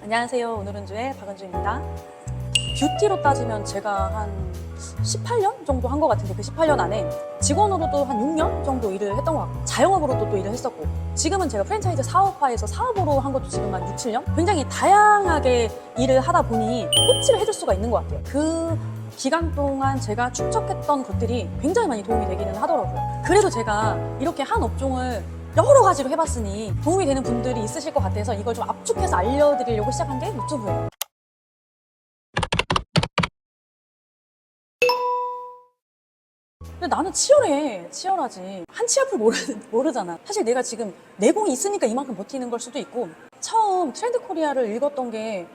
안녕하세요. 오늘은 주의 박은주입니다. 뷰티로 따지면 제가 한 18년 정도 한 것 같은데 그 18년 안에 직원으로도 한 6년 정도 일을 했던 것 같고 자영업으로도 또 일을 했었고 지금은 제가 프랜차이즈 사업화에서 사업으로 한 것도 지금 한 6, 7년? 굉장히 다양하게 일을 하다 보니 코치를 해줄 수가 있는 것 같아요. 그 기간 동안 제가 축적했던 것들이 굉장히 많이 도움이 되기는 하더라고요. 그래도 제가 이렇게 한 업종을 여러 가지로 해봤으니 도움이 되는 분들이 있으실 것 같아서 이걸 좀 압축해서 알려드리려고 시작한 게 유튜브예요. 근데 나는 치열하지. 한치 앞을 모르잖아. 사실 내가 지금 내공이 있으니까 이만큼 버티는 걸 수도 있고 처음 트렌드 코리아를 읽었던 게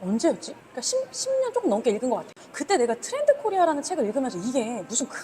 언제였지? 그러니까 10년 조금 넘게 읽은 것 같아. 그때 내가 트렌드 코리아라는 책을 읽으면서 이게 무슨 큰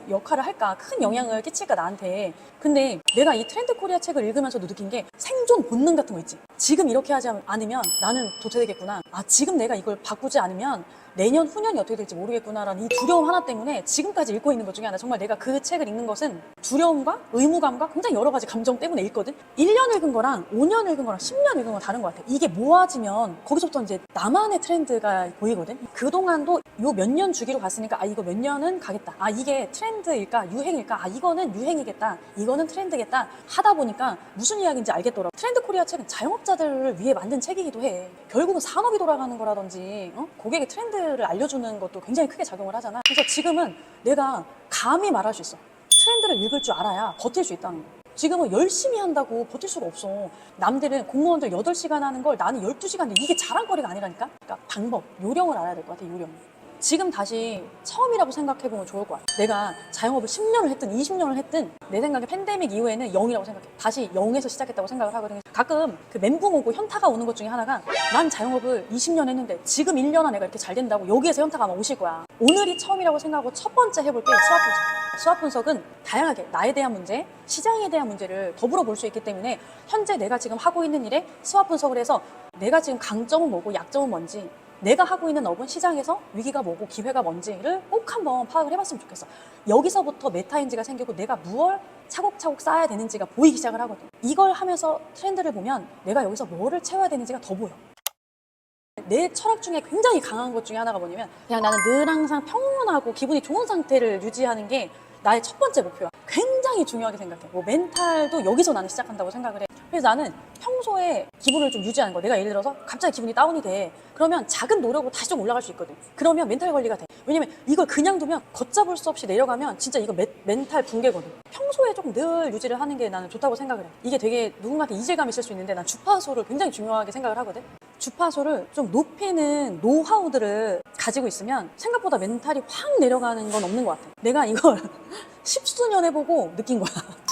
역할을 할까? 큰 영향을 끼칠까 나한테. 근데 내가 이 트렌드 코리아 책을 읽으면서도 느낀 게 생존 본능 같은 거 있지. 지금 이렇게 하지 않으면 나는 도태되겠구나. 아, 지금 내가 이걸 바꾸지 않으면 내년, 후년이 어떻게 될지 모르겠구나라는 이 두려움 하나 때문에 지금까지 읽고 있는 것 중에 하나. 정말 내가 그 책을 읽는 것은 두려움과 의무감과 굉장히 여러 가지 감정 때문에 읽거든. 1년 읽은 거랑 5년 읽은 거랑 10년 읽은 건 다른 것 같아. 이게 모아지면 거기서부터 이제 나만의 트렌드가 보이거든. 그동안도 요 몇 년 주기로 갔으니까 아, 이거 몇 년은 가겠다. 아, 이게 트렌드일까? 유행일까? 아, 이거는 유행이겠다. 이거는 트렌드겠다. 하다 보니까 무슨 이야기인지 알겠더라고. 트렌드 코리아 책은 자영업자들을 위해 만든 책이기도 해. 결국은 산업이 돌아가는 거라든지 고객의 트렌드를 알려주는 것도 굉장히 크게 작용을 하잖아. 그래서 지금은 내가 감히 말할 수 있어. 트렌드를 읽을 줄 알아야 버틸 수 있다는 거. 지금은 열심히 한다고 버틸 수가 없어. 남들은 공무원들 8시간 하는 걸 나는 12시간 이게 자랑거리가 아니라니까. 그러니까 방법, 요령을 알아야 될 것 같아. 요령. 지금 다시 처음이라고 생각해보면 좋을 것 같아. 내가 자영업을 10년을 했든 20년을 했든 내 생각에 팬데믹 이후에는 0이라고 생각해. 다시 0에서 시작했다고 생각을 하거든. 가끔 그 멘붕 오고 현타가 오는 것 중에 하나가 난 자영업을 20년 했는데 지금 1년 안에 내가 이렇게 잘 된다고 여기에서 현타가 아마 오실 거야. 오늘이 처음이라고 생각하고 첫 번째 해볼 게 수학 분석. 수학 분석은 다양하게 나에 대한 문제, 시장에 대한 문제를 더불어 볼 수 있기 때문에 현재 내가 지금 하고 있는 일에 수학 분석을 해서 내가 지금 강점은 뭐고 약점은 뭔지 내가 하고 있는 업은 시장에서 위기가 뭐고 기회가 뭔지를 꼭 한번 파악을 해봤으면 좋겠어. 여기서부터 메타인지가 생기고 내가 무얼 차곡차곡 쌓아야 되는지가 보이기 시작을 하거든. 이걸 하면서 트렌드를 보면 내가 여기서 뭐를 채워야 되는지가 더 보여. 내 철학 중에 굉장히 강한 것 중에 하나가 뭐냐면 그냥 나는 늘 항상 평온하고 기분이 좋은 상태를 유지하는 게 나의 첫 번째 목표야. 굉장히 중요하게 생각해. 뭐 멘탈도 여기서 나는 시작한다고 생각을 해. 그래서 나는 평소에 기분을 좀 유지하는 거. 내가 예를 들어서 갑자기 기분이 다운이 돼. 그러면 작은 노력으로 다시 좀 올라갈 수 있거든. 그러면 멘탈 관리가 돼. 왜냐면 이걸 그냥 두면 걷잡을 수 없이 내려가면 진짜 이거 멘탈 붕괴거든. 평소에 조금 늘 유지를 하는 게 나는 좋다고 생각을 해. 이게 되게 누군가한테 이질감이 있을 수 있는데 난 주파수를 굉장히 중요하게 생각을 하거든. 주파수를 좀 높이는 노하우들을 가지고 있으면 생각보다 멘탈이 확 내려가는 건 없는 것 같아. 내가 이걸 10수년 해보고 느낀 거야.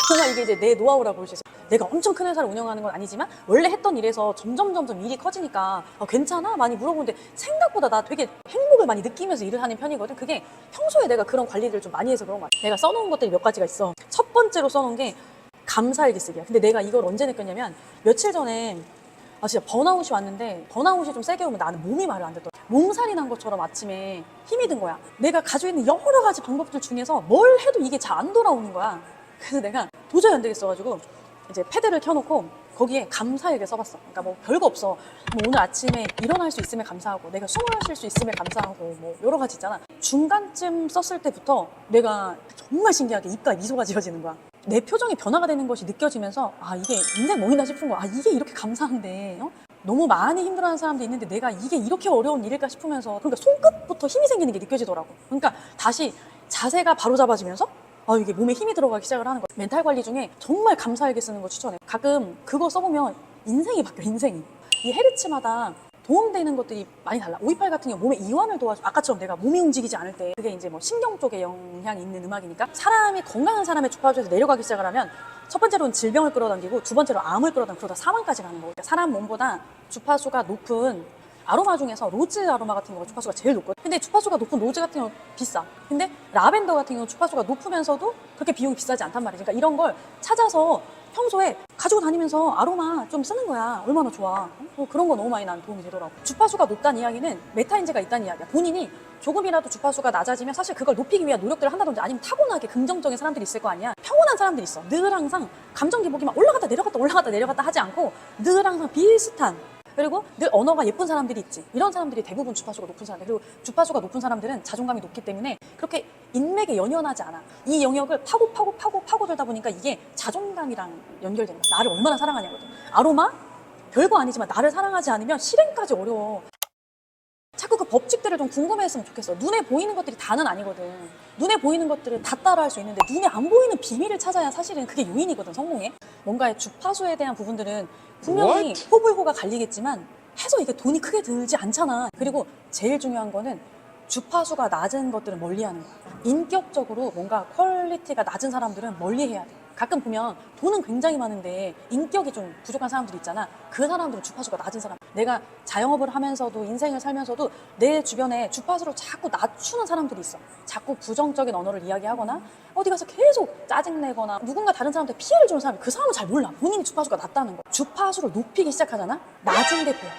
정말 이게 이제 내 노하우라고 볼 수 있어. 내가 엄청 큰 회사를 운영하는 건 아니지만 원래 했던 일에서 점점 일이 커지니까 괜찮아? 많이 물어보는데 생각보다 나 되게 행복을 많이 느끼면서 일을 하는 편이거든. 그게 평소에 내가 그런 관리를 좀 많이 해서 그런 것 같아. 내가 써놓은 것들이 몇 가지가 있어. 첫 번째로 써놓은 게 감사일기 쓰기야. 근데 내가 이걸 언제 느꼈냐면 며칠 전에 진짜 번아웃이 왔는데 번아웃이 좀 세게 오면 나는 몸이 말을 안 듣더라고. 몸살이 난 것처럼 아침에 힘이 든 거야. 내가 가지고 있는 여러 가지 방법들 중에서 뭘 해도 이게 잘 안 돌아오는 거야. 그래서 내가 도저히 안 되겠어가지고 이제 패드를 켜놓고 거기에 감사일기 써봤어. 그러니까 뭐 별거 없어. 뭐 오늘 아침에 일어날 수 있음에 감사하고 내가 숨을 쉴 수 있음에 감사하고 뭐 여러 가지 있잖아. 중간쯤 썼을 때부터 내가 정말 신기하게 입가에 미소가 지어지는 거야. 내 표정이 변화가 되는 것이 느껴지면서 이게 인생 뭐이나 싶은 거야. 이게 이렇게 감사한데 너무 많이 힘들어하는 사람도 있는데 내가 이게 이렇게 어려운 일일까 싶으면서 그러니까 손끝부터 힘이 생기는 게 느껴지더라고. 그러니까 다시 자세가 바로 잡아지면서 이게 몸에 힘이 들어가기 시작을 하는 거야. 멘탈 관리 중에 정말 감사일기 쓰는 거 추천해. 가끔 그거 써보면 인생이 바뀌어. 인생이. 이 헤르츠마다 도움되는 것들이 많이 달라. 528 같은 경우 몸의 이완을 도와줘. 아까처럼 내가 몸이 움직이지 않을 때 그게 이제 뭐 신경 쪽에 영향이 있는 음악이니까 사람이 건강한 사람의 주파수에서 내려가기 시작을 하면 첫 번째로는 질병을 끌어당기고 두 번째로 암을 끌어당기고 그러다 사망까지 가는 거예요. 사람 몸보다 주파수가 높은 아로마 중에서 로즈 아로마 같은 경우가 주파수가 제일 높거든. 근데 주파수가 높은 로즈 같은 경우는 비싸. 근데 라벤더 같은 경우는 주파수가 높으면서도 그렇게 비용이 비싸지 않단 말이지. 그러니까 이런 걸 찾아서 평소에 가지고 다니면서 아로마 좀 쓰는 거야. 얼마나 좋아. 그런 거 너무 많이 난 도움이 되더라고. 주파수가 높다는 이야기는 메타인지가 있다는 이야기야. 본인이 조금이라도 주파수가 낮아지면 사실 그걸 높이기 위한 노력들을 한다든지 아니면 타고나게 긍정적인 사람들이 있을 거 아니야. 평온한 사람들이 있어. 늘 항상 감정 기복이 막 올라갔다 내려갔다 하지 않고 늘 항상 비슷한 그리고 늘 언어가 예쁜 사람들이 있지. 이런 사람들이 대부분 주파수가 높은 사람들. 그리고 주파수가 높은 사람들은 자존감이 높기 때문에 그렇게 인맥에 연연하지 않아. 이 영역을 파고들다 보니까 이게 자존감이랑 연결된다. 나를 얼마나 사랑하냐거든. 아로마? 별거 아니지만 나를 사랑하지 않으면 실행까지 어려워. 자꾸 그 법칙들을 좀 궁금해했으면 좋겠어. 눈에 보이는 것들이 다는 아니거든. 눈에 보이는 것들을 다 따라할 수 있는데 눈에 안 보이는 비밀을 찾아야 사실은 그게 요인이거든, 성공에. 뭔가의 주파수에 대한 부분들은 분명히 호불호가 갈리겠지만 해서 이게 돈이 크게 들지 않잖아. 그리고 제일 중요한 거는 주파수가 낮은 것들은 멀리하는 거야. 인격적으로 뭔가 퀄리티가 낮은 사람들은 멀리해야 돼. 가끔 보면 돈은 굉장히 많은데 인격이 좀 부족한 사람들이 있잖아. 그 사람들은 주파수가 낮은 사람. 내가 자영업을 하면서도 인생을 살면서도 내 주변에 주파수를 자꾸 낮추는 사람들이 있어. 자꾸 부정적인 언어를 이야기하거나 어디 가서 계속 짜증내거나 누군가 다른 사람한테 피해를 주는 사람이 그 사람은 잘 몰라. 본인이 주파수가 낮다는 거. 주파수를 높이기 시작하잖아. 낮은 게 보여.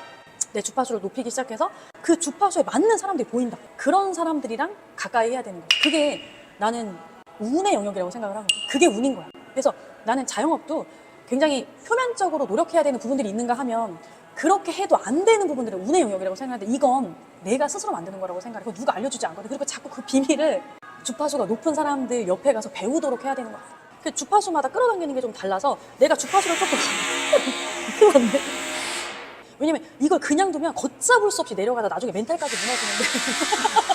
내 주파수를 높이기 시작해서 그 주파수에 맞는 사람들이 보인다. 그런 사람들이랑 가까이 해야 되는 거야. 그게 나는 운의 영역이라고 생각을 하거든. 그게 운인 거야. 그래서 나는 자영업도 굉장히 표면적으로 노력해야 되는 부분들이 있는가 하면 그렇게 해도 안 되는 부분들은 운의 영역이라고 생각하는데 이건 내가 스스로 만드는 거라고 생각해. 그거 누가 알려주지 않거든. 그리고 자꾸 그 비밀을 주파수가 높은 사람들 옆에 가서 배우도록 해야 되는 거야. 그 주파수마다 끌어당기는 게 좀 달라서 내가 주파수를 조금 그런데 왜냐면 이걸 그냥 두면 걷잡을 수 없이 내려가다 나중에 멘탈까지 무너지는데